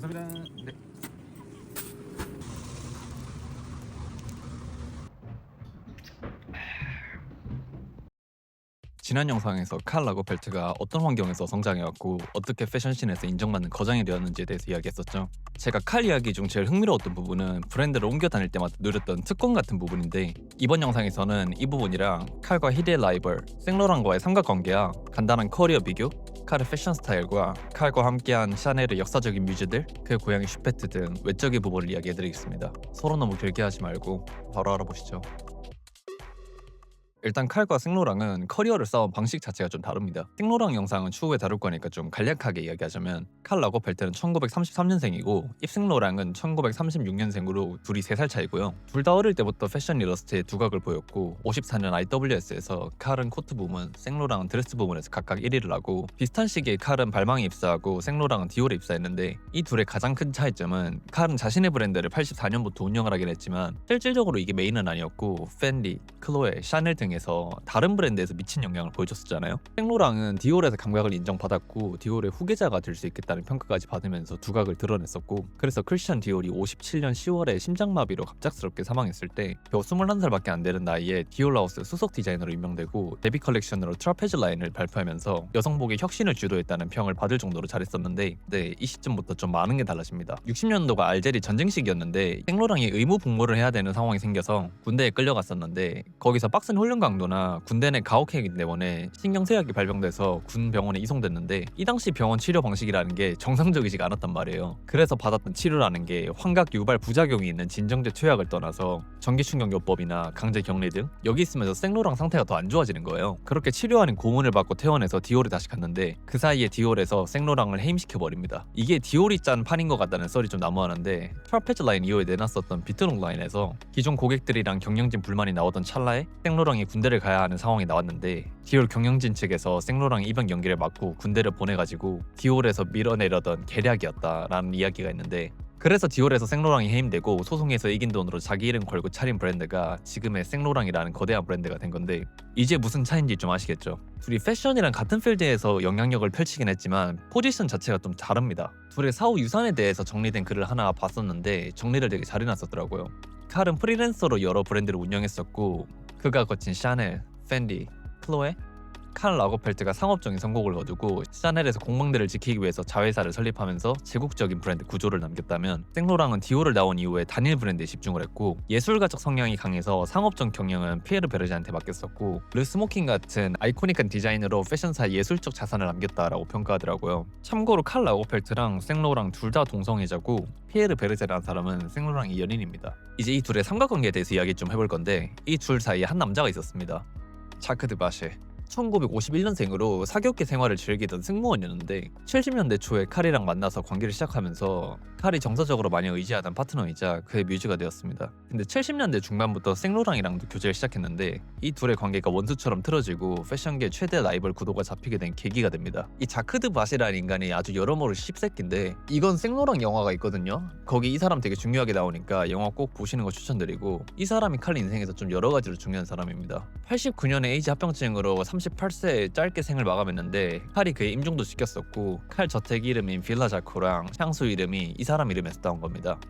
감사합니다. 네. 지난 영상에서 칼 라거펠트가 어떤 환경에서 성장해왔고 어떻게 패션씬에서 인정받는 거장이 되었는지에 대해서 이야기했었죠. 제가 칼 이야기 중 제일 흥미로웠던 부분은 브랜드를 옮겨 다닐 때마다 누렸던 특권 같은 부분인데, 이번 영상에서는 이 부분이랑 칼과 희대의 라이벌 생로랑과의 삼각관계야 간단한 커리어 비교, 칼의 패션 스타일과 칼과 함께한 샤넬의 역사적인 뮤즈들, 그의 고향인 슈페트 등 외적인 부분을 이야기해드리겠습니다. 서로 너무 길게 하지 말고 바로 알아보시죠. 일단 칼과 생로랑은 커리어를 쌓은 방식 자체가 좀 다릅니다. 생로랑 영상은 추후에 다룰 거니까 좀 간략하게 이야기하자면, 칼 라거펠트는 1933년생이고 입생로랑은 1936년생으로 둘이 3살 차이고요. 둘 다 어릴 때부터 패션 일러스트에 두각을 보였고 54년 IWS에서 칼은 코트 부문, 생로랑은 드레스 부문에서 각각 1위를 하고, 비슷한 시기에 칼은 발망에 입사하고 생로랑은 디올에 입사했는데, 이 둘의 가장 큰 차이점은 칼은 자신의 브랜드를 84년부터 운영을 하긴 했지만 실질적으로 이게 메인은 아니었고 펜디, 클로에, 샤넬 등에서 다른 브랜드에서 미친 영향을 보여줬었잖아요. 생로랑은 디올에서 감각을 인정받았고 디올의 후계자가 될 수 있겠다는 평가까지 받으면서 두각을 드러냈었고, 그래서 크리스찬 디올이 57년 10월에 심장마비로 갑작스럽게 사망했을 때 겨우 21살밖에 안 되는 나이에 디올하우스 수석 디자이너로 임명되고 데뷔 컬렉션으로 트라페즈 라인을 발표하면서 여성복의 혁신을 주도했다는 평을 받을 정도로 잘했었는데, 네, 이 시점부터 좀 많은 게 달라집니다. 60년도가 알제리 전쟁 시기였는데 생로랑이 의무 복무를 해야 되는 상황이 생겨서 군대에 끌려갔었는데, 거기서 빡센 훈련 강도나 군대 내 가혹행위 때문에 신경쇠약이 발병돼서 군 병원에 이송됐는데, 이 당시 병원 치료 방식이라는 게 정상적이지가 않았단 말이에요. 그래서 받았던 치료라는 게 환각 유발 부작용이 있는 진정제 투약을 떠나서 전기충격요법이나 강제 격리 등, 여기 있으면서 생로랑 상태가 더 안 좋아지는 거예요. 그렇게 치료하는 고문을 받고 퇴원해서 디올에 다시 갔는데, 그 사이에 디올에서 생로랑을 해임시켜버립니다. 이게 디올이 짠 판인 것 같다는 썰이 좀 난무하는데, 트라페즈 라인 이후에 내놨었던 비트롱 라인에서 기존 고객들이랑 경영진 불만이 나오던 찰나에 생로랑이 군대를 가야 하는 상황이 나왔는데, 디올 경영진 측에서 생로랑의 입영 연기를 막고 군대를 보내가지고 디올에서 밀어내려던 계략이었다라는 이야기가 있는데, 그래서 디올에서 생로랑이 해임되고 소송에서 이긴 돈으로 자기 이름 걸고 차린 브랜드가 지금의 생로랑이라는 거대한 브랜드가 된 건데, 이제 무슨 차이인지 좀 아시겠죠? 둘이 패션이랑 같은 필드에서 영향력을 펼치긴 했지만 포지션 자체가 좀 다릅니다. 둘의 사후 유산에 대해서 정리된 글을 하나 봤었는데 정리를 되게 잘 해놨었더라고요. 칼은 프리랜서로 여러 브랜드를 운영했었고, 그가 거친 샤넬, 펜디, 클로에, 칼 라거펠트가 상업적인 성공을 거두고 샤넬에서 공방대를 지키기 위해서 자회사를 설립하면서 제국적인 브랜드 구조를 남겼다면, 생로랑은 디올을 나온 이후에 단일 브랜드에 집중을 했고 예술가적 성향이 강해서 상업적 경영은 피에르 베르제한테 맡겼었고, 르 스모킹 같은 아이코닉한 디자인으로 패션사의 예술적 자산을 남겼다라고 평가하더라고요. 참고로 칼 라거펠트랑 생로랑 둘 다 동성애자고 피에르 베르제라는 사람은 생로랑의 연인입니다. 이제 이 둘의 삼각관계에 대해서 이야기 좀 해볼 건데, 이 둘 사이에 한 남자가 있었습니다. 자크 드 바쉐. 1951년생으로 사교계 생활을 즐기던 승무원이었는데 70년대 초에 칼이랑 만나서 관계를 시작하면서 칼이 정서적으로 많이 의지하던 파트너이자 그의 뮤즈가 되었습니다. 근데 70년대 중반부터 생로랑이랑도 교제를 시작했는데, 이 둘의 관계가 원수처럼 틀어지고 패션계 최대 라이벌 구도가 잡히게 된 계기가 됩니다. 이 자크드 바시라는 인간이 아주 여러모로 씹새끼인데, 이건 생로랑 영화가 있거든요. 거기 이 사람 되게 중요하게 나오니까 영화 꼭 보시는 거 추천드리고, 이 사람이 칼 인생에서 좀 여러 가지로 중요한 사람입니다. 89년에 에이즈 합병증으로 38세에 짧게 생을 마감했는데 칼이 그의 임종도 시켰었고, 칼 저택 이름인 빌라 자코랑 향수 이름이 이 사람 이름에서 따온 겁니다.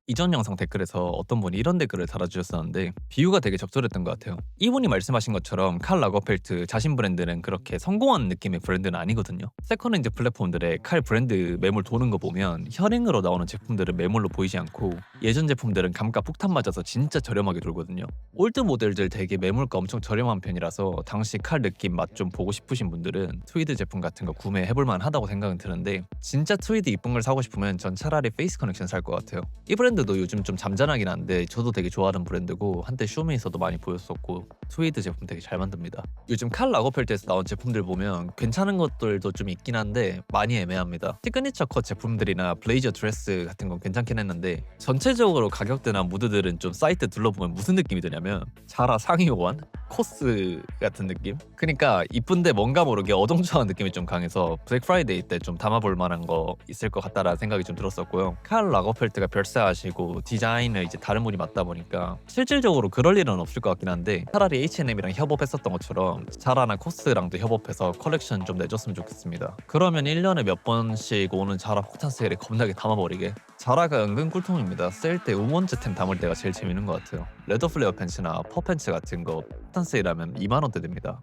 이전 영상 댓글에서 어떤 분이 이런 댓글을 달아주셨었는데 비유가 되게 적절했던 것 같아요. 이분이 말씀하신 것처럼 칼 라거펠트 자신 브랜드는 그렇게 성공한 느낌의 브랜드는 아니거든요. 세컨핸드 플랫폼들의 칼 브랜드 매물 도는 거 보면 현행으로 나오는 제품들은 매물로 보이지 않고, 예전 제품들은 감가 폭탄 맞아서 진짜 저렴하게 돌거든요. 올드 모델들 되게 매물가 엄청 저렴한 편이라서 당시 칼 느낌 맛 좀 보고 싶으신 분들은 트위드 제품 같은 거 구매해볼만 하다고 생각은 드는데, 진짜 트위드 이쁜 걸 사고 싶으면 전 차라리 페이스 커넥션 살 것 같아요. 이 브랜드도 요즘 좀 잠잠하긴 한데 저도 되게 좋아하는 브랜드고 한때 쇼미에서도 많이 보였었고, 트위드 제품 되게 잘 만듭니다. 요즘 칼 라거펠트에서 나온 제품들 보면 괜찮은 것들도 좀 있긴 한데 많이 애매합니다. 시그니처 컷 제품들이나 블레이저 드레스 같은 건 괜찮긴 했는데, 전체적으로 가격대나 무드들은 좀 사이트 둘러보면 무슨 느낌이 드냐면 자라 상위 호환? 코스 같은 느낌? 그니까 이쁜데 뭔가 모르게 어정쩡한 느낌이 좀 강해서 블랙 프라이데이 때 좀 담아볼 만한 거 있을 것 같다라는 생각이 좀 들었었고요. 칼 라거펠트가 별세하신 분이시고 디자인을 이제 다른 분이 맡다 보니까 실질적으로 그럴 일은 없을 것 같긴 한데 차라리 H&M이랑 협업했었던 것처럼 자라나 코스랑도 협업해서 컬렉션 좀 내줬으면 좋겠습니다. 그러면 1년에 몇 번씩 오는 자라 폭탄 세일에 겁나게 담아버리게. 자라가 은근 꿀통입니다. 세일 때 우먼즈템 담을 때가 제일 재밌는 것 같아요. 레더 플레어 팬츠나 퍼 팬츠 같은 거 폭탄 세일하면 2만 원대 됩니다.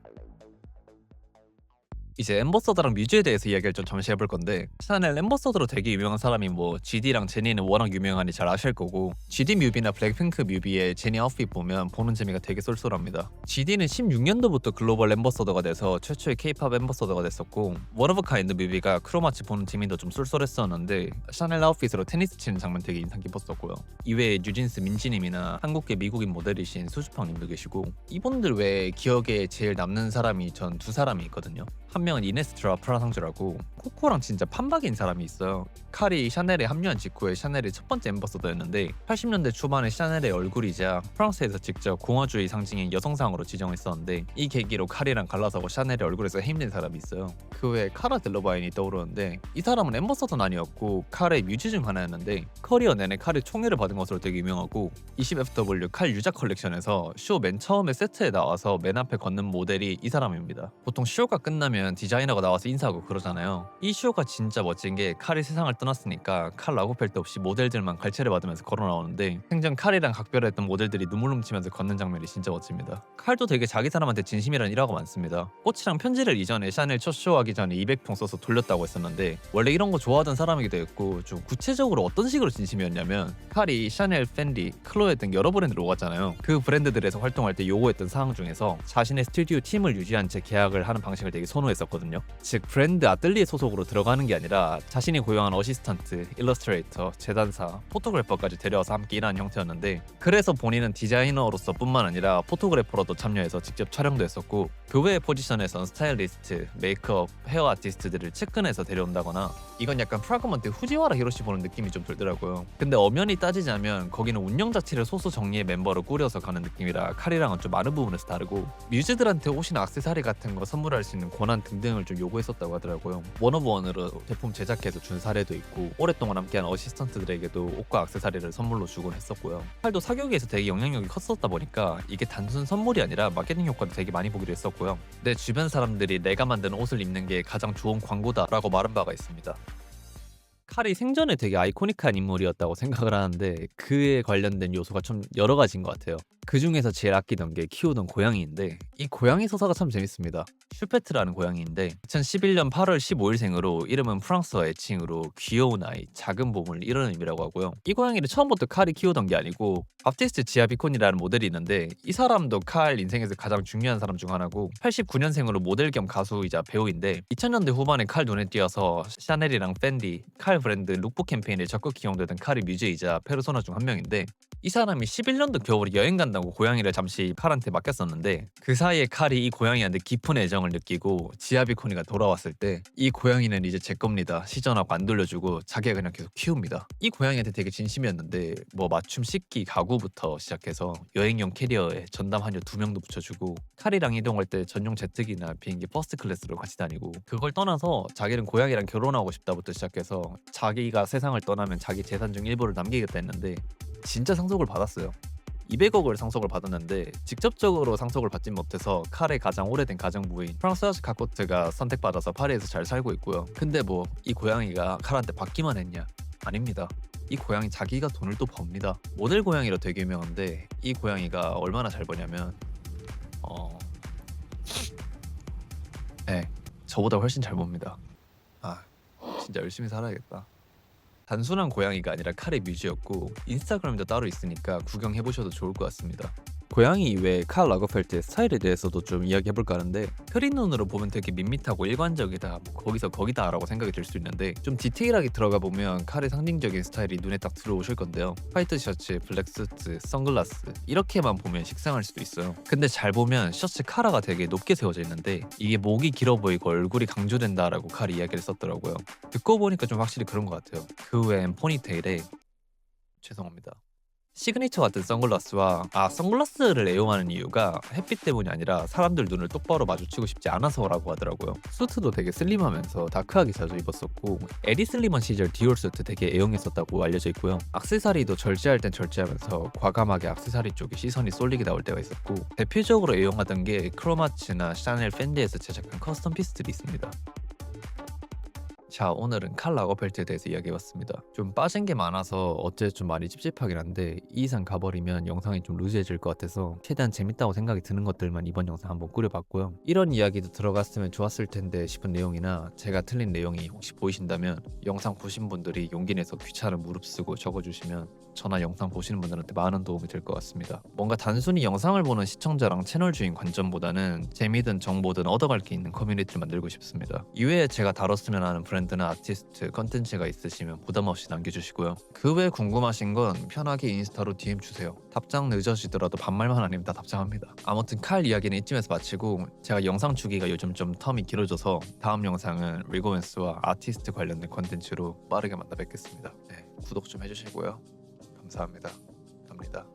이제 엠버서더랑 뮤즈에 대해서 이야기를 좀 잠시 해볼 건데 샤넬 엠버서더로 되게 유명한 사람이 뭐 GD랑 제니는 워낙 유명하니 잘 아실 거고 GD 뮤비나 블랙핑크 뮤비의 제니 아웃핏 보면 보는 재미가 되게 쏠쏠합니다. GD는 16년도부터 글로벌 엠버서더가 돼서 최초의 K-팝 엠버서더가 됐었고 원 오브 카인드 뮤비가 크로마치 보는 재미도 좀 쏠쏠했었는데 샤넬 아웃핏으로 테니스 치는 장면 되게 인상 깊었었고요. 이외에 뉴진스 민지님이나 한국계 미국인 모델이신 수주팡님도 계시고 이분들 외에 기억에 제일 남는 사람이 전 두 사람이 있거든요. 한 명은 이네스트라 프라상주라고 코코랑 진짜 판박인 사람이 있어요. 칼이 샤넬에 합류한 직후에 샤넬의 첫 번째 엠버서더였는데 80년대 초반에 샤넬의 얼굴이자 프랑스에서 직접 공화주의 상징인 여성상으로 지정했었는데 이 계기로 칼이랑 갈라서고 샤넬의 얼굴에서 해임된 사람이 있어요. 그 외에 카라 델러바인이 떠오르는데 이 사람은 엠버서더는 아니었고 칼의 뮤즈 중 하나였는데 커리어 내내 칼의 총애를 받은 것으로 되게 유명하고 20FW 칼 유작 컬렉션에서 쇼 맨 처음에 세트에 나와서 맨 앞에 걷는 모델이 이 사람입니다. 보통 쇼가 끝나면 디자이너가 나와서 인사하고 그러잖아요. 이 쇼가 진짜 멋진 게 칼이 세상을 떠났으니까 칼 라고펠트 없이 모델들만 갈채를 받으면서 걸어 나오는데 생전 칼이랑 각별했던 모델들이 눈물 훔치면서 걷는 장면이 진짜 멋집니다. 칼도 되게 자기 사람한테 진심이라는 일화가 많습니다. 꽃이랑 편지를 이전에 샤넬 첫 쇼하기 전에 200통 써서 돌렸다고 했었는데 원래 이런 거 좋아하던 사람이기도 했고 좀 구체적으로 어떤 식으로 진심이었냐면 칼이 샤넬, 펜디, 클로에 등 여러 브랜드로 오갔잖아요. 그 브랜드들에서 활동할 때 요구했던 사항 중에서 자신의 스튜디오 팀을 유지한 채 계약을 하는 방식을 되게 선호했었거든요. 즉 브랜드 아뜰리에 소속으로 들어가는 게 아니라 자신이 고용한 어시스턴트, 일러스트레이터, 재단사, 포토그래퍼까지 데려와서 함께 일하는 형태였는데 그래서 본인은 디자이너로서 뿐만 아니라 포토그래퍼로도 참여해서 직접 촬영도 했었고 그 외의 포지션에선 스타일리스트, 메이크업, 헤어 아티스트들을 측근해서 데려온다거나 이건 약간 프라그먼트 후지와라 히로시 보는 느낌이 좀 들더라고요. 근데 엄연히 따지자면 거기는 운영자체를 소수 정예의 멤버로 꾸려서 가는 느낌이라 칼이랑은 좀 많은 부분에서 다르고 뮤즈들한테 옷이나 액세서리 같은 거 선물할 수 있는 권한 등등을 좀 요구했었다고 하더라고요. 원오브원으로 제품 제작해서 준 사례도 있고 오랫동안 함께한 어시스턴트들에게도 옷과 액세서리를 선물로 주곤 했었고요. 칼도 사교계에서 되게 영향력이 컸었다 보니까 이게 단순 선물이 아니라 마케팅 효과도 되게 많이 보기로 했었고요. 내 주변 사람들이 내가 만든 옷을 입는 게 가장 좋은 광고다라고 말한 바가 있습니다. 칼이 생전에 되게 아이코닉한 인물이었다고 생각을 하는데 그에 관련된 요소가 좀 여러 가지인 것 같아요. 그 중에서 제일 아끼던 게 키우던 고양이인데 이 고양이 서사가 참 재밌습니다. 슈페트라는 고양이인데 2011년 8월 15일생으로 이름은 프랑스어 애칭으로 귀여운 아이, 작은 보물 이런 의미라고 하고요. 이 고양이를 처음부터 칼이 키우던 게 아니고 바티스트 지아비콘이라는 모델이 있는데 이 사람도 칼 인생에서 가장 중요한 사람 중 하나고 89년생으로 모델 겸 가수이자 배우인데 2000년대 후반에 칼 눈에 띄어서 샤넬이랑 펜디, 칼 브랜드 룩북 캠페인에 적극 기용되던 칼의 뮤즈이자 페르소나 중 한 명인데 이 사람이 11년도 겨울에 여행 간다고 고양이를 잠시 칼한테 맡겼었는데 그 사이에 칼이 이 고양이한테 깊은 애정을 느끼고 지아비코니가 돌아왔을 때 이 고양이는 이제 제 겁니다 시전하고 안 돌려주고 자기가 그냥 계속 키웁니다. 이 고양이한테 되게 진심이었는데 뭐 맞춤 씻기 가구부터 시작해서 여행용 캐리어에 전담 한여 2명도 붙여주고 칼이랑 이동할 때 전용 제트기나 비행기 퍼스트 클래스로 같이 다니고 그걸 떠나서 자기는 고양이랑 결혼하고 싶다부터 시작해서 자기가 세상을 떠나면 자기 재산 중 일부를 남기겠다 했는데 진짜 상속을 받았어요. 200억을 상속을 받았는데 직접적으로 상속을 받진 못해서 칼의 가장 오래된 가정부인 프랑스와즈 카코트가 선택받아서 파리에서 잘 살고 있고요. 근데 뭐 이 고양이가 칼한테 받기만 했냐? 아닙니다. 이 고양이 자기가 돈을 또 법니다. 모델 고양이로 되게 유명한데 이 고양이가 얼마나 잘 버냐면 네, 저보다 훨씬 잘 봅니다. 아, 진짜 열심히 살아야겠다. 단순한 고양이가 아니라 칼의 뮤즈였고 인스타그램도 따로 있으니까 구경해보셔도 좋을 것 같습니다. 고양이 이외에 칼 라거펠트의 스타일에 대해서도 좀 이야기해볼까 하는데 흐린 눈으로 보면 되게 밋밋하고 일관적이다 뭐 거기서 거기다 라고 생각이 들 수 있는데 좀 디테일하게 들어가 보면 칼의 상징적인 스타일이 눈에 딱 들어오실 건데요. 화이트 셔츠, 블랙 수트, 선글라스 이렇게만 보면 식상할 수도 있어요. 근데 잘 보면 셔츠 카라가 되게 높게 세워져 있는데 이게 목이 길어 보이고 얼굴이 강조된다라고 칼이 이야기를 썼더라고요. 듣고 보니까 좀 확실히 그런 것 같아요. 그 외엔 포니테일에 죄송합니다. 시그니처 같은 선글라스와 선글라스를 애용하는 이유가 햇빛 때문이 아니라 사람들 눈을 똑바로 마주치고 싶지 않아서라고 하더라고요. 수트도 되게 슬림하면서 다크하게 자주 입었었고 에디 슬리먼 시절 디올 수트 되게 애용했었다고 알려져 있고요. 액세서리도 절제할 땐 절제하면서 과감하게 액세서리 쪽에 시선이 쏠리게 나올 때가 있었고 대표적으로 애용하던 게 크로마츠나 샤넬 팬디에서 제작한 커스텀 피스들이 있습니다. 자, 오늘은 칼 라거 벨트에 대해서 이야기해봤습니다. 좀 빠진 게 많아서 어째 좀 많이 찝찝하긴 한데 이 이상 가버리면 영상이 좀 루즈해질 것 같아서 최대한 재밌다고 생각이 드는 것들만 이번 영상 한번 꾸려봤고요. 이런 이야기도 들어갔으면 좋았을 텐데 싶은 내용이나 제가 틀린 내용이 혹시 보이신다면 영상 보신 분들이 용기 내서 귀찮은 무릅쓰고 적어주시면 저나 영상 보시는 분들한테 많은 도움이 될 것 같습니다. 뭔가 단순히 영상을 보는 시청자랑 채널 주인 관점보다는 재미든 정보든 얻어갈 게 있는 커뮤니티를 만들고 싶습니다. 이외에 제가 다뤘으면 하는 브랜드나 아티스트, 컨텐츠가 있으시면 부담 없이 남겨주시고요. 그 외에 궁금하신 건 편하게 인스타로 DM 주세요. 답장 늦어지더라도 반말만 아니면 다 답장합니다. 아무튼 칼 이야기는 이쯤에서 마치고 제가 영상 주기가 요즘 좀 텀이 길어져서 다음 영상은 리고웬스와 아티스트 관련된 컨텐츠로 빠르게 만나 뵙겠습니다. 네, 구독 좀 해주시고요. 감사합니다. 갑니다.